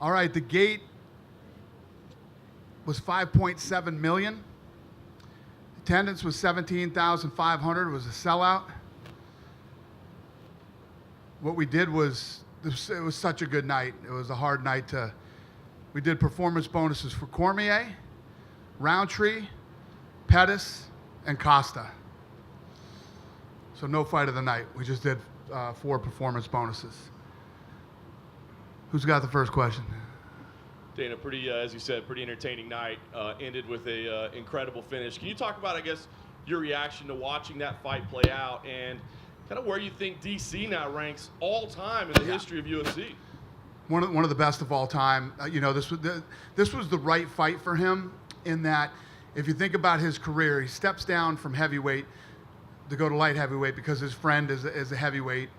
All right, the gate was 5.7 million. Attendance was 17,500. It was a sellout. What we did was, it was such a good night. It was a hard night to, we did performance bonuses for Cormier, Roundtree, Pettis, and Costa. So no fight of the night. We just did 4 performance bonuses. Who's got the first question? Dana, pretty, as you said, pretty entertaining night. Ended with a incredible finish. Can you talk about, I guess, your reaction to watching that fight play out and kind of where you think DC now ranks all time in the history of UFC? One of the best of all time. This was the right fight for him in that if you think about his career, he steps down from heavyweight to go to light heavyweight because his friend is a heavyweight.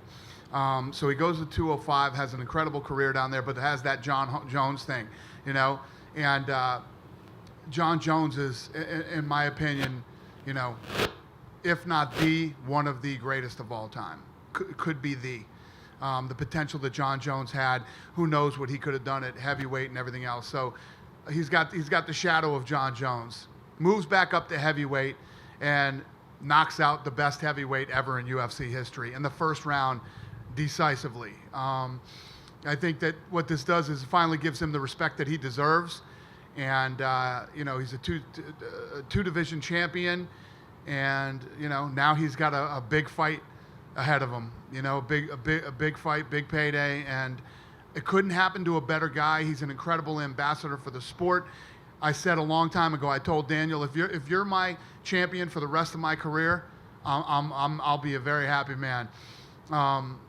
So he goes to 205, has an incredible career down there, but has that John Jones thing, And John Jones is, in my opinion, if not the one of the greatest of all time. Could be the potential that John Jones had. Who knows what he could have done at heavyweight and everything else. So he's got the shadow of John Jones. Moves back up to heavyweight and knocks out the best heavyweight ever in UFC history in the first round decisively. I think that what this does is it finally gives him the respect that he deserves. And, he's a two division champion. And, now he's got a big fight ahead of him, a big fight, big payday. And it couldn't happen to a better guy. He's an incredible ambassador for the sport. I said a long time ago, I told Daniel, if you're my champion for the rest of my career, I'll be a very happy man.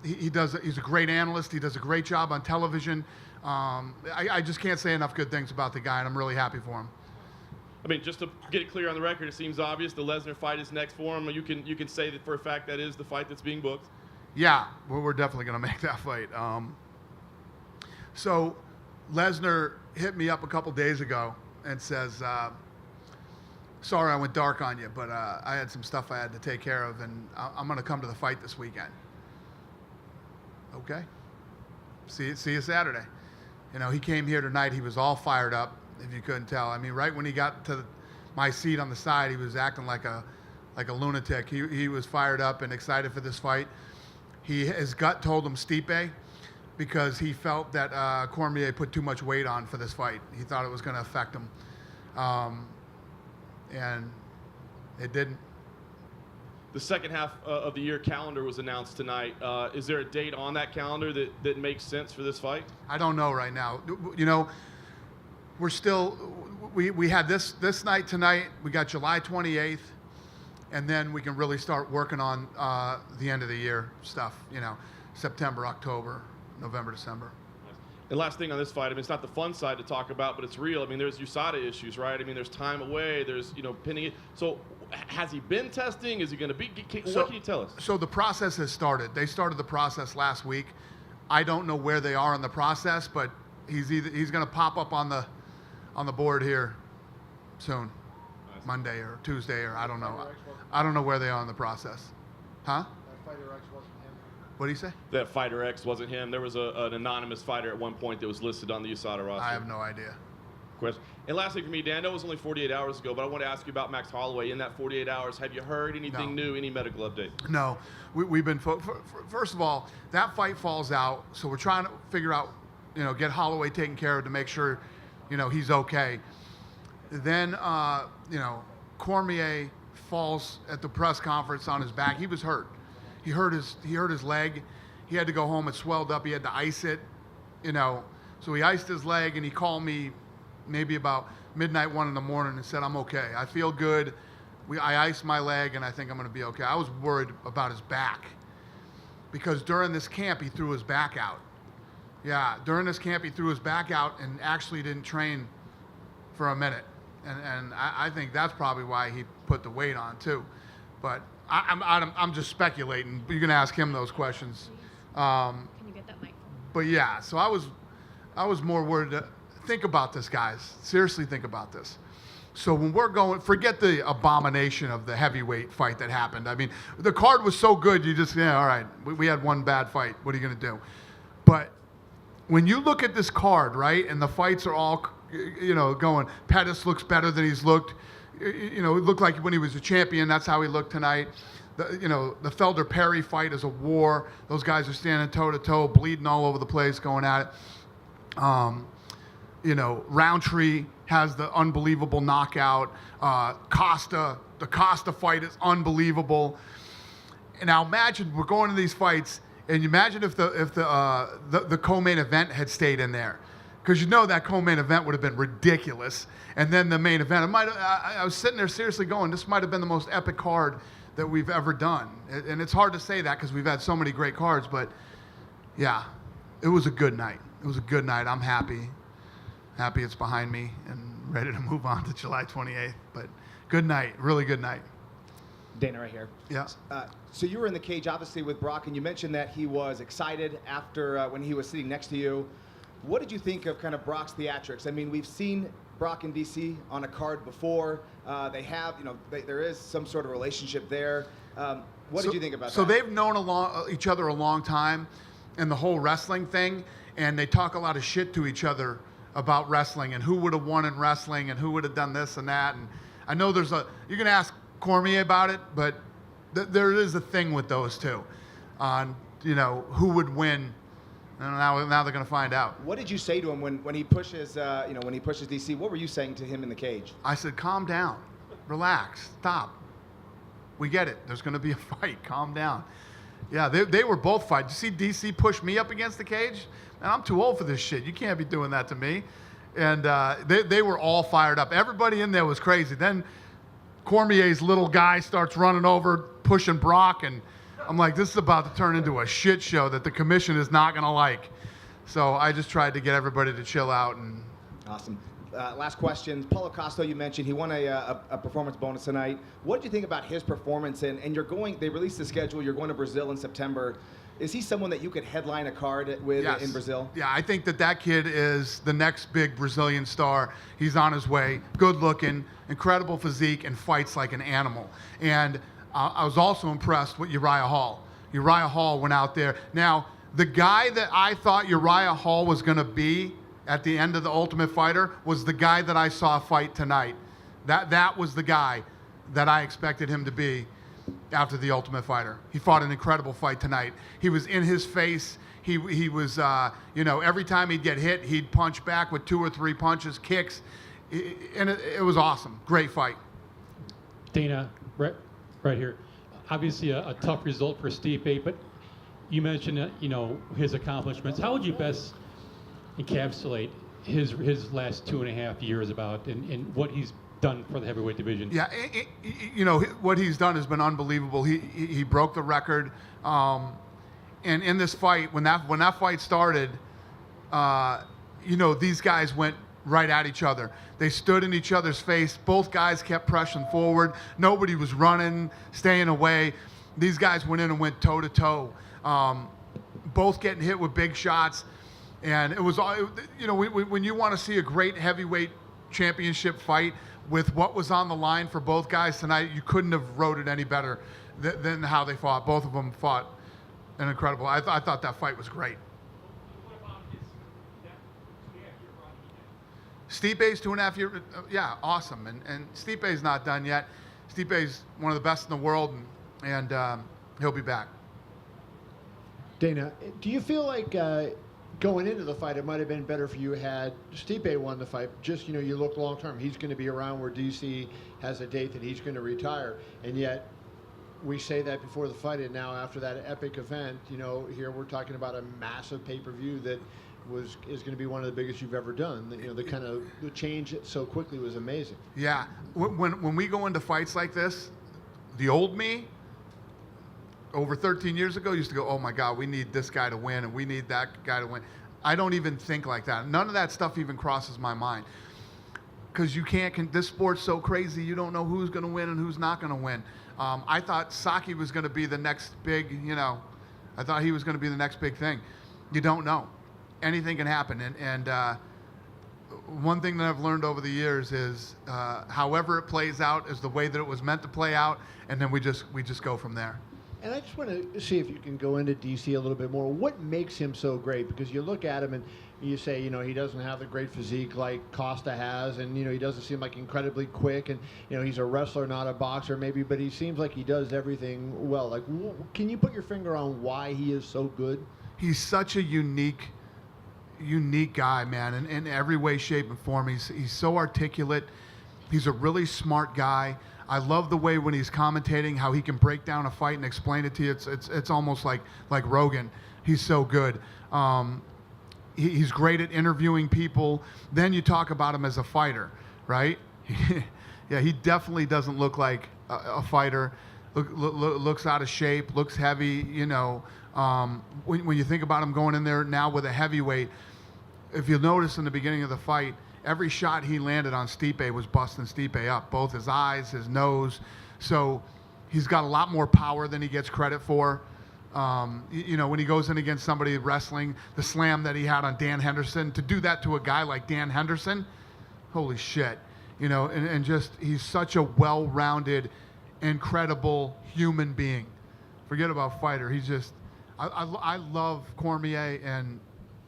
He's a great analyst. He does a great job on television. I just can't say enough good things about the guy, and I'm really happy for him. I mean, just to get it clear on the record, it seems obvious the Lesnar fight is next for him. You can say that for a fact that is the fight that's being booked. Yeah, we're definitely going to make that fight. So Lesnar hit me up a couple days ago and says, sorry I went dark on you, but I had some stuff I had to take care of, and I'm going to come to the fight this weekend. Okay. See you Saturday. He came here tonight. He was all fired up, if you couldn't tell. I mean, right when he got to my seat on the side, he was acting like a lunatic. He was fired up and excited for this fight. His gut told him Stipe because he felt that Cormier put too much weight on for this fight. He thought it was going to affect him. And it didn't. The second half of the year calendar was announced tonight. Is there a date on that calendar that makes sense for this fight? I don't know right now. We're still, we had this night tonight. We got July 28th, and then we can really start working on the end of the year stuff, September, October, November, December. And last thing on this fight, I mean, it's not the fun side to talk about, but it's real. I mean, there's USADA issues, right? I mean, there's time away, there's, pinning it. So has he been testing? Is he going to be? What can you tell us? So the process has started. They started the process last week. I don't know where they are in the process, but he's going to pop up on the board here soon, nice. Monday or Tuesday, or I don't know. I don't know where they are in the process. Huh? What do you say? That Fighter X wasn't him. There was an anonymous fighter at one point that was listed on the USADA roster. I have no idea. Question. And lastly for me, Dan, I know it was only 48 hours ago, but I want to ask you about Max Holloway. In that 48 hours, have you heard anything new, any medical update? No. We've been, first of all, that fight falls out, so we're trying to figure out, get Holloway taken care of to make sure, he's okay. Then, Cormier falls at the press conference on his back. He was hurt. He hurt his leg. He had to go home. It swelled up. He had to ice it, So he iced his leg, and he called me maybe about midnight, 1 in the morning, and said, I'm okay. I feel good. I iced my leg, and I think I'm going to be okay. I was worried about his back because during this camp, he threw his back out. Yeah, during this camp, he threw his back out and actually didn't train for a minute. And I think that's probably why he put the weight on, too. But I'm just speculating. You're going to ask him those questions. Can you get that microphone? But yeah, so I was more worried. Think about this, guys. Seriously, think about this. So when we're going, forget the abomination of the heavyweight fight that happened. I mean, the card was so good, you just, all right, we had one bad fight. What are you going to do? But when you look at this card, right, and the fights are all, going, Pettis looks better than he's looked. It looked like when he was a champion, that's how he looked tonight. The Felder-Perry fight is a war. Those guys are standing toe-to-toe, bleeding all over the place, going at it. Roundtree has the unbelievable knockout. The Costa fight is unbelievable. And now imagine we're going to these fights, and you imagine if the co-main event had stayed in there, because that co-main event would have been ridiculous. And then the main event, I was sitting there seriously going, this might have been the most epic card that we've ever done. And it's hard to say that because we've had so many great cards, but yeah, it was a good night. It was a good night. I'm happy it's behind me and ready to move on to July 28th. But good night, really good night. Dana, right here. Yeah. So you were in the cage, obviously, with Brock, and you mentioned that he was excited after when he was sitting next to you. What did you think of kind of Brock's theatrics? I mean, we've seen Brock and DC on a card before. They have, there is some sort of relationship there. What did you think about that? So they've known each other a long time, and the whole wrestling thing, and they talk a lot of shit to each other about wrestling and who would have won in wrestling and who would have done this and that. And I know you can ask Cormier about it, but there is a thing with those two on, who would win. And now they're going to find out. What did you say to him when he pushes, when he pushes DC? What were you saying to him in the cage? I said, calm down, relax, stop. We get it. There's going to be a fight. Calm down. Yeah, they were both fighting. Did you see DC push me up against the cage? Man, I'm too old for this shit. You can't be doing that to me. And they were all fired up. Everybody in there was crazy. Then Cormier's little guy starts running over, pushing Brock, and I'm like, this is about to turn into a shit show that the commission is not going to like. So I just tried to get everybody to chill out. And awesome. Last question. Paulo Costa, you mentioned he won a performance bonus tonight. What did you think about his performance? And they released the schedule. You're going to Brazil in September. Is he someone that you could headline a card with in Brazil? Yeah, I think that kid is the next big Brazilian star. He's on his way. Good looking, incredible physique, and fights like an animal. And I was also impressed with Uriah Hall. Uriah Hall went out there. Now, the guy that I thought Uriah Hall was going to be at the end of The Ultimate Fighter was the guy that I saw fight tonight. That was the guy that I expected him to be after The Ultimate Fighter. He fought an incredible fight tonight. He was in his face. He was, every time he'd get hit, he'd punch back with 2 or 3 punches, kicks, and it was awesome. Great fight. Dana, right here. Obviously, a tough result for Stipe, but you mentioned his accomplishments. How would you best encapsulate his last 2.5 years about and what he's done for the heavyweight division? Yeah, what he's done has been unbelievable. He broke the record, and in this fight, when that fight started, these guys went right at each other. They stood in each other's face. Both guys kept pressing forward. Nobody was running, staying away. These guys went in and went toe to toe, both getting hit with big shots. And it was, when you want to see a great heavyweight championship fight with what was on the line for both guys tonight, you couldn't have wrote it any better than how they fought. Both of them fought an incredible. I thought that fight was great. Stipe's 2.5 year, yeah, awesome. And Stipe's not done yet. Stipe's one of the best in the world, and he'll be back. Dana, do you feel like going into the fight, it might have been better for you had Stipe won the fight? Just, you look long term. He's going to be around where DC has a date that he's going to retire. And yet, we say that before the fight, and now after that epic event, here we're talking about a massive pay-per-view that is going to be one of the biggest you've ever done. The change so quickly was amazing. Yeah, when we go into fights like this, the old me, over 13 years ago, used to go, oh my God, we need this guy to win and we need that guy to win. I don't even think like that. None of that stuff even crosses my mind. Because this sport's so crazy, you don't know who's going to win and who's not going to win. I thought Saki was going to be the next big, I thought he was going to be the next big thing. You don't know. Anything can happen. And one thing that I've learned over the years is however it plays out is the way that it was meant to play out, and then we just go from there. And I just want to see if you can go into DC a little bit more. What makes him so great? Because you look at him and you say, he doesn't have the great physique like Costa has, and he doesn't seem like incredibly quick, and he's a wrestler, not a boxer, maybe, but he seems like he does everything well. Like, can you put your finger on why he is so good? He's such a unique guy, man, in every way, shape, and form. He's so articulate. He's a really smart guy. I love the way when he's commentating how he can break down a fight and explain it to you. It's almost like Rogan. He's so good. He's great at interviewing people. Then you talk about him as a fighter, right? Yeah, he definitely doesn't look like a fighter. Looks out of shape. Looks heavy. When you think about him going in there now with a heavyweight, if you notice in the beginning of the fight, every shot he landed on Stipe was busting Stipe up, both his eyes, his nose. So he's got a lot more power than he gets credit for. When he goes in against somebody wrestling, the slam that he had on Dan Henderson, to do that to a guy like Dan Henderson, holy shit. And just he's such a well-rounded, incredible human being. Forget about fighter. He's just, I love Cormier, and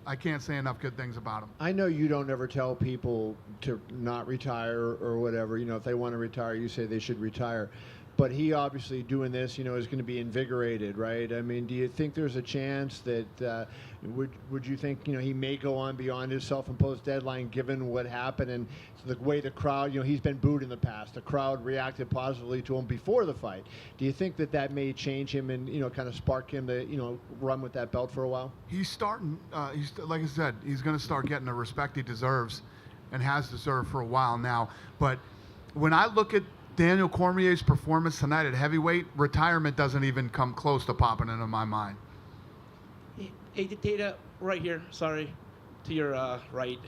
I can't say enough good things about him. I know you don't ever tell people to not retire or whatever. If they want to retire, you say they should retire. But he obviously doing this, is going to be invigorated, right? I mean, do you think there's a chance that would you think he may go on beyond his self-imposed deadline given what happened and the way the crowd, he's been booed in the past. The crowd reacted positively to him before the fight. Do you think that may change him and kind of spark him to run with that belt for a while? He's starting. Like I said, he's going to start getting the respect he deserves, and has deserved for a while now. But when I look at Daniel Cormier's performance tonight at heavyweight, retirement doesn't even come close to popping into my mind. Hey, Data, right here. Sorry, to your right.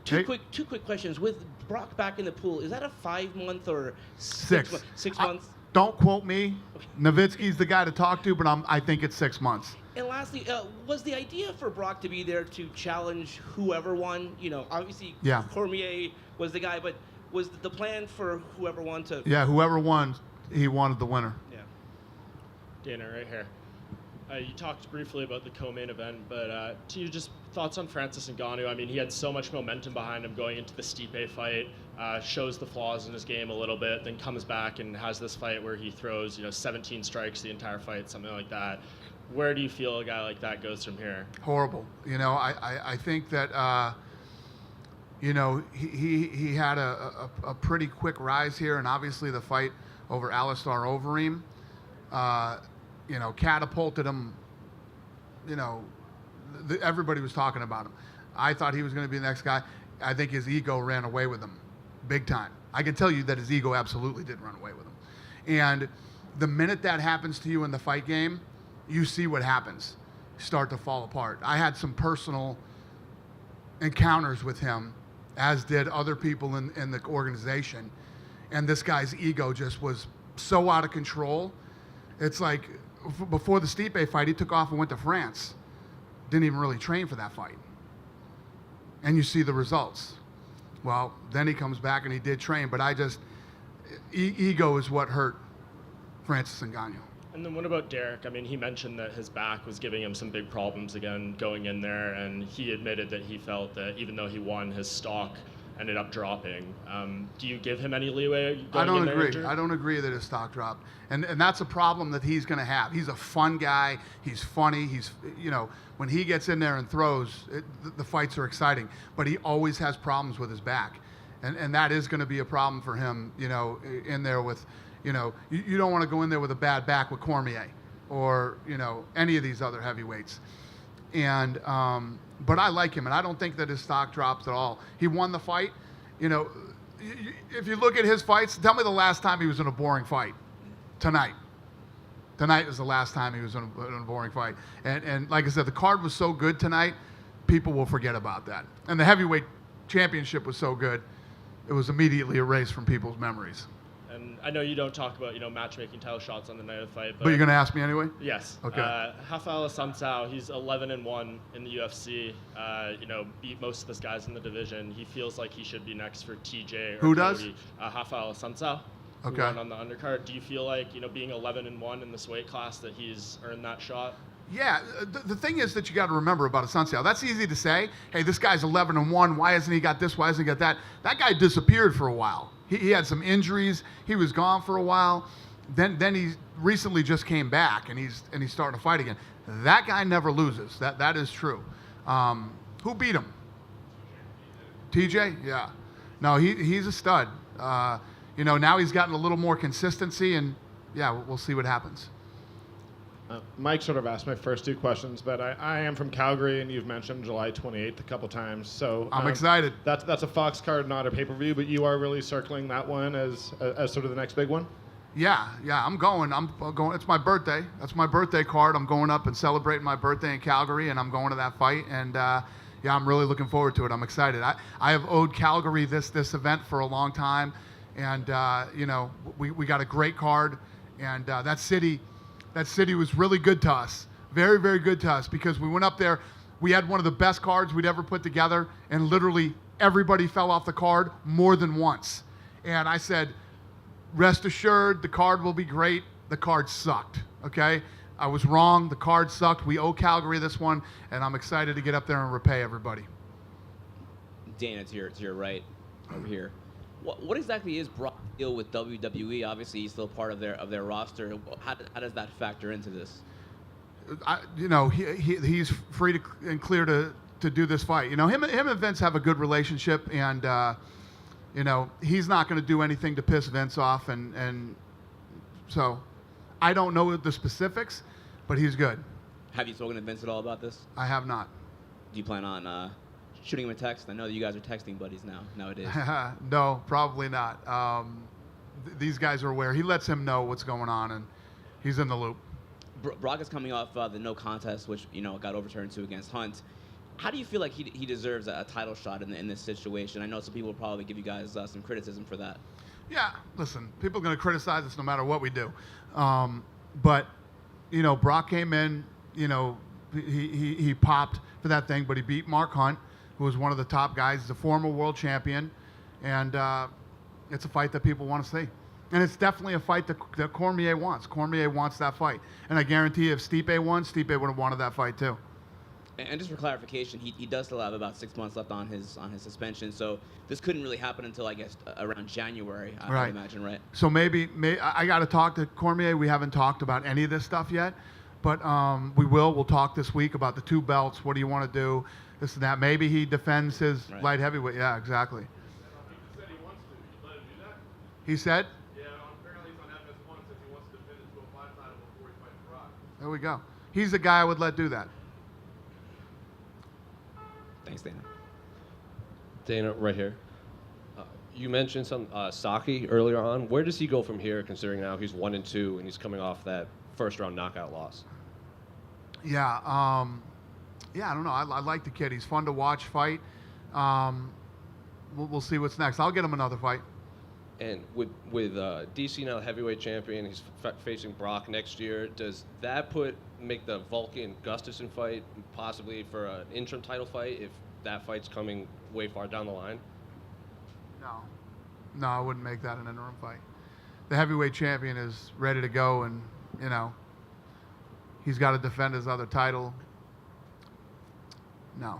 Two quick questions. With Brock back in the pool, is that a 5-month or 6 months? Don't quote me. Nowitzki's the guy to talk to, but I think it's 6 months. And lastly, was the idea for Brock to be there to challenge whoever won? Obviously, yeah. Cormier was the guy, but was the plan for whoever won to? Yeah, whoever won, he wanted the winner. Yeah. Dana, right here. You talked briefly about the co-main event, but to you, just thoughts on Francis Ngannou? I mean, he had so much momentum behind him going into the Stipe fight, shows the flaws in his game a little bit, then comes back and has this fight where he throws, 17 strikes the entire fight, something like that. Where do you feel a guy like that goes from here? Horrible. I think that he had a pretty quick rise here, and obviously the fight over Alistair Overeem, catapulted him. Everybody was talking about him. I thought he was going to be the next guy. I think his ego ran away with him, big time. I can tell you that his ego absolutely did run away with him. And the minute that happens to you in the fight game, you see what happens. You start to fall apart. I had some personal encounters with him, as did other people in the organization. And this guy's ego just was so out of control. It's like before the Stipe fight, he took off and went to France. Didn't even really train for that fight. And you see the results. Well, then he comes back and he did train, but ego is what hurt Francis Ngannou. And then what about Derek? I mean, he mentioned that his back was giving him some big problems again going in there, and he admitted that he felt that even though he won, his stock ended up dropping. Do you give him any leeway going I don't in there agree. injured? I don't agree that his stock dropped. And that's a problem that he's going to have. He's a fun guy. He's funny. He's, when he gets in there and throws, the fights are exciting. But he always has problems with his back. And that is going to be a problem for him, in there with, you don't want to go in there with a bad back with Cormier or, any of these other heavyweights. And, but I like him, and I don't think that his stock drops at all. He won the fight. If you look at his fights, tell me the last time he was in a boring fight. Tonight. Tonight was the last time he was in a boring fight. And like I said, the card was so good tonight, people will forget about that. And the heavyweight championship was so good, it was immediately erased from people's memories. And I know you don't talk about, matchmaking title shots on the night of the fight, But you're going to ask me anyway? Yes. Okay. Rafael Assunção, he's 11-1 in the UFC. Beat most of the guys in the division. He feels like he should be next for TJ or Who Cody. does? Rafael Assunção. who Okay. won on the undercard. Do you feel like, being 11-1 in this weight class, that he's earned that shot? Yeah, the thing is that you got to remember about Assunção. That's easy to say. Hey, this guy's 11-1. Why hasn't he got this? Why hasn't he got that? That guy disappeared for a while. He had some injuries. He was gone for a while. Then he recently just came back, and he's starting to fight again. That guy never loses. That is true. Who beat him? TJ? Yeah. No, he's a stud. Now he's gotten a little more consistency, and yeah, we'll see what happens. Mike sort of asked my first two questions, but I am from Calgary, and you've mentioned July 28th a couple times. So I'm excited. That's a Fox card, not a pay-per-view, but you are really circling that one as sort of the next big one? Yeah, I'm going. It's my birthday. That's my birthday card. I'm going up and celebrating my birthday in Calgary, and I'm going to that fight. And I'm really looking forward to it. I'm excited. I have owed Calgary this event for a long time, and we got a great card, and that city was really good to us. Very, very good to us, because we went up there. We had one of the best cards we'd ever put together, and literally everybody fell off the card more than once. And I said, rest assured, the card will be great. The card sucked, okay? I was wrong. The card sucked. We owe Calgary this one, and I'm excited to get up there and repay everybody. Dana, to your right, over here. What exactly is Brock's deal with WWE? Obviously, he's still part of their roster. How does that factor into this? He's free and clear to do this fight. Him and Vince have a good relationship, and he's not going to do anything to piss Vince off, and so I don't know the specifics, but he's good. Have you spoken to Vince at all about this? I have not. Do you plan on shooting him a text? I know that you guys are texting buddies nowadays. No, probably not. These guys are aware. He lets him know what's going on, and he's in the loop. Brock is coming off the no contest, which got overturned to against Hunt. How do you feel like he deserves a title shot in this situation? I know some people will probably give you guys some criticism for that. Yeah, listen, people are going to criticize us no matter what we do. But Brock came in, he popped for that thing, but he beat Mark Hunt, who was one of the top guys. He's a former world champion, and it's a fight that people want to see. And it's definitely a fight that Cormier wants. Cormier wants that fight. And I guarantee if Stipe won, Stipe would have wanted that fight too. And just for clarification, he does still have about 6 months left on his suspension, so this couldn't really happen until, I guess, around January, I would imagine, right? So maybe I got to talk to Cormier. We haven't talked about any of this stuff yet, but we will. We'll talk this week about the two belts. What do you want to do? This and that. Maybe he defends his light heavyweight. Yeah, exactly. He said he wants to. You let him do that? He said? Yeah, apparently he's on FS1 since he wants to defend his 205 title before he fights Brock. There we go. He's the guy I would let do that. Thanks, Dana. Dana, right here. You mentioned some Saki earlier on. Where does he go from here, considering now he's 1-2 and he's coming off that first-round knockout loss? Yeah, I don't know. I like the kid. He's fun to watch fight. We'll see what's next. I'll get him another fight. And with DC now the heavyweight champion, he's facing Brock next year. Does that make the Vulcan Gustafsson fight possibly for an interim title fight if that fight's coming way far down the line? No, I wouldn't make that an interim fight. The heavyweight champion is ready to go, and he's got to defend his other title. No.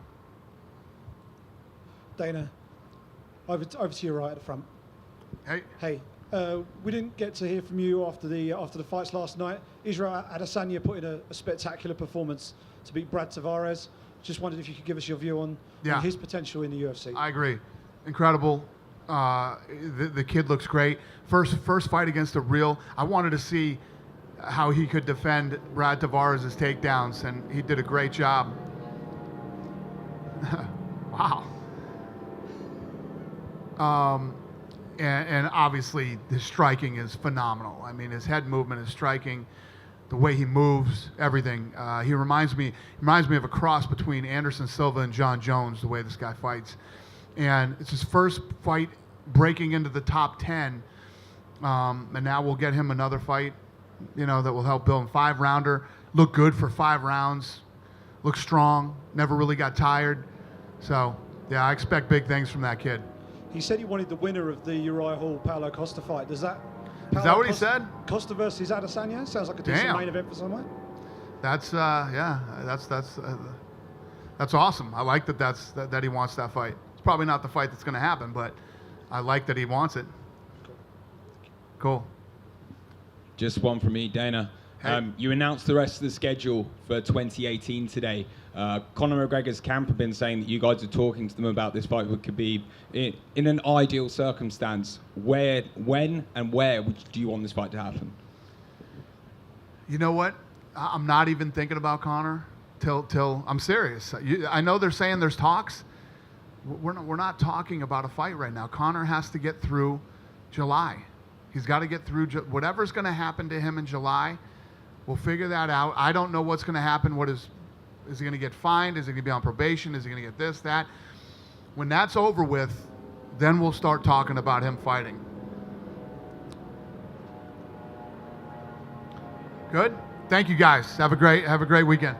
Dana, over to your right at the front. Hey. We didn't get to hear from you after the fights last night. Israel Adesanya put in a spectacular performance to beat Brad Tavares. Just wondered if you could give us your view on his potential in the UFC. I agree. Incredible. The kid looks great. First fight against a real. I wanted to see how he could defend Brad Tavares' takedowns, and he did a great job. Wow. And obviously his striking is phenomenal. I mean, his head movement is striking, the way he moves, everything. He reminds me of a cross between Anderson Silva and John Jones, the way this guy fights. And it's his first fight breaking into the top 10. And now we'll get him another fight, that will help build him. 5-rounder, looked good for 5 rounds, looked strong, never really got tired. So, yeah, I expect big things from that kid. He said he wanted the winner of the Uriah Hall Paulo Costa fight. Does that Is that what he said? Costa versus Adesanya. Sounds like a decent Damn. main event for somewhere. That's that's awesome. I like that he wants that fight. It's probably not the fight that's going to happen, but I like that he wants it. Cool. Just one from me, Dana. Hey. You announced the rest of the schedule for 2018 today. Conor McGregor's camp have been saying that you guys are talking to them about this fight, which could be in an ideal circumstance. When, and where do you want this fight to happen? You know what? I'm not even thinking about Conor till I'm serious. I know they're saying there's talks. We're not talking about a fight right now. Conor has to get through July. He's got to get through whatever's going to happen to him in July. We'll figure that out. I don't know what's going to happen. Is he going to get fined? Is he going to be on probation? Is he going to get this, that? When that's over with, then we'll start talking about him fighting. Good? Thank you guys. Have a great weekend.